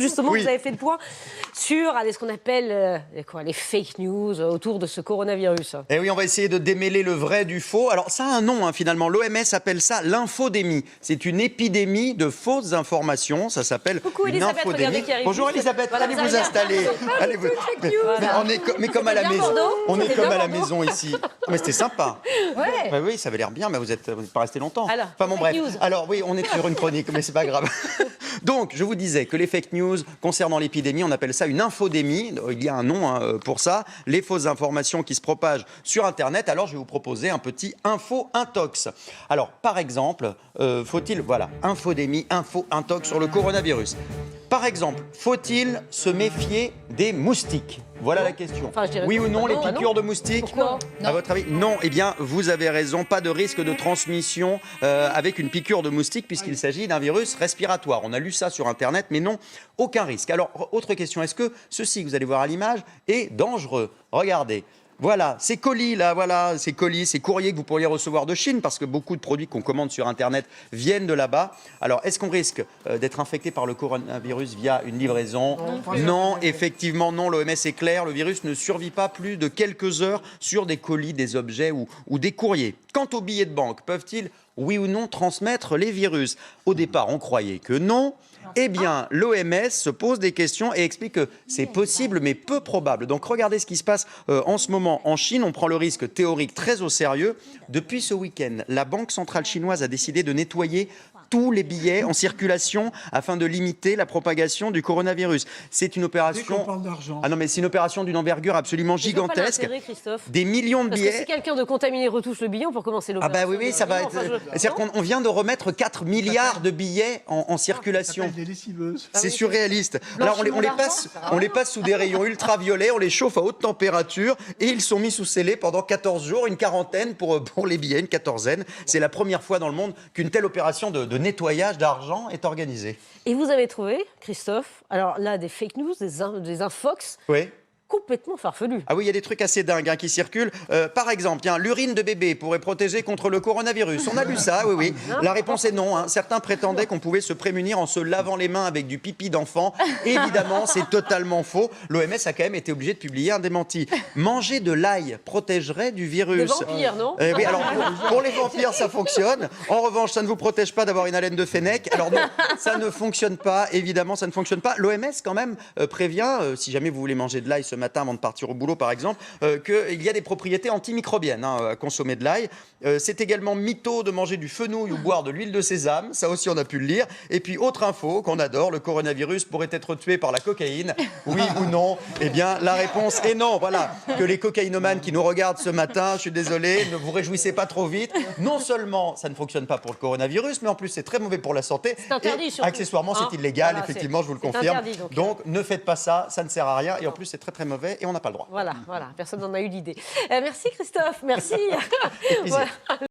Justement, Oui. vous avez fait le point sur ce qu'on appelle les fake news autour de ce coronavirus. Et oui, on va essayer de démêler le vrai du faux. Alors, ça a un nom, finalement. L'OMS appelle ça l'infodémie. C'est une épidémie de fausses informations. Ça s'appelle Coucou, une Elisabeth, infodémie. regardez qui arrive. Bonjour Elisabeth, Voilà, allez vous vous allez bien. installer. Allez vous... mais comme à la bien maison. Bordeaux On est C'était comme bien à la Bordeaux maison ici. Mais c'était sympa. Ouais. Bah oui, ça avait l'air bien, mais vous n'êtes pas resté longtemps. Alors, enfin bon, fake bref. news. Alors oui, on est sur une chronique, mais c'est pas grave. Donc, je vous disais que les fake news concernant l'épidémie, on appelle ça une infodémie. Il y a un nom pour ça. Les fausses informations qui se propagent sur Internet. Alors, je vais vous proposer un petit info-intox. Alors, par exemple, faut-il, voilà, infodémie, info-intox sur le coronavirus. Par exemple, faut-il se méfier des moustiques? Voilà la question. Enfin, je dirais Oui ou non, les non, piqûres de moustiques? Pourquoi? À votre avis? Non. Eh bien, vous avez raison. Pas de risque de transmission avec une piqûre de moustique puisqu'il s'agit d'un virus respiratoire. On a lu ça sur Internet, mais non, aucun risque. Alors, autre question. Est-ce que ceci que vous allez voir à l'image est dangereux? Regardez. Voilà, ces colis là, voilà, ces colis, ces courriers que vous pourriez recevoir de Chine, parce que beaucoup de produits qu'on commande sur Internet viennent de là-bas. Alors, est-ce qu'on risque d'être infecté par le coronavirus via une livraison? Non, effectivement, non. L'OMS est clair, le virus ne survit pas plus de quelques heures sur des colis, des objets ou des courriers. Quant aux billets de banque, peuvent-ils, oui ou non, transmettre les virus? Au départ, on croyait que non. Eh bien, l'OMS se pose des questions et explique que c'est possible, mais peu probable. Donc, regardez ce qui se passe en ce moment en Chine. On prend le risque théorique très au sérieux. Depuis ce week-end, la Banque centrale chinoise a décidé de nettoyer tous les billets en circulation afin de limiter la propagation du coronavirus. C'est une opération. Ah non, mais c'est une opération d'une envergure absolument gigantesque. Des millions de Parce billets. que si quelqu'un de contaminé retouche le billet, on peut commencer l'opération. Ah bah oui, ça va être. C'est-à-dire qu'on vient de remettre 4 milliards de billets en circulation. C'est surréaliste. Alors on les passe sous des rayons ultraviolets, on les chauffe à haute température et ils sont mis sous scellés pendant 14 jours, une quarantaine pour les billets, une quatorzaine. C'est la première fois dans le monde qu'une telle opération de nettoyage d'argent est organisée. Et vous avez trouvé, Christophe, alors là, des fake news, des infox, Oui. complètement farfelus. Ah oui, il y a des trucs assez dingues qui circulent. Par exemple, l'urine de bébé pourrait protéger contre le coronavirus. On a lu ça, oui. La réponse est non. Certains prétendaient qu'on pouvait se prémunir en se lavant les mains avec du pipi d'enfant. Évidemment, c'est totalement faux. L'OMS a quand même été obligée de publier un démenti. Manger de l'ail protégerait du virus. Les vampires, non? Oui, alors, pour les vampires, ça fonctionne. En revanche, ça ne vous protège pas d'avoir une haleine de fennec. Alors non, ça ne fonctionne pas. Évidemment, ça ne fonctionne pas. L'OMS, quand même, prévient, si jamais vous voulez manger de l'ail ce matin avant de partir au boulot, par exemple, qu'il y a des propriétés antimicrobiennes à consommer de l'ail. C'est également mytho de manger du fenouil ou boire de l'huile de sésame. Ça aussi, on a pu le lire. Et puis, autre info qu'on adore, le coronavirus pourrait être tué par la cocaïne. Oui ou non? Eh bien, la réponse est non. Voilà, que les cocaïnomanes qui nous regardent ce matin, je suis désolé, ne vous réjouissez pas trop vite. Non seulement ça ne fonctionne pas pour le coronavirus, mais en plus, c'est très mauvais pour la santé. C'est interdit, et surtout. accessoirement, c'est illégal, Voilà, effectivement, je vous le c'est confirme. interdit, donc, ne faites pas ça, ça ne sert à rien. Et en plus, c'est très, très mauvais et on n'a pas le droit. Voilà, personne n'en a eu l'idée. Merci Christophe, merci. Avec plaisir. Voilà.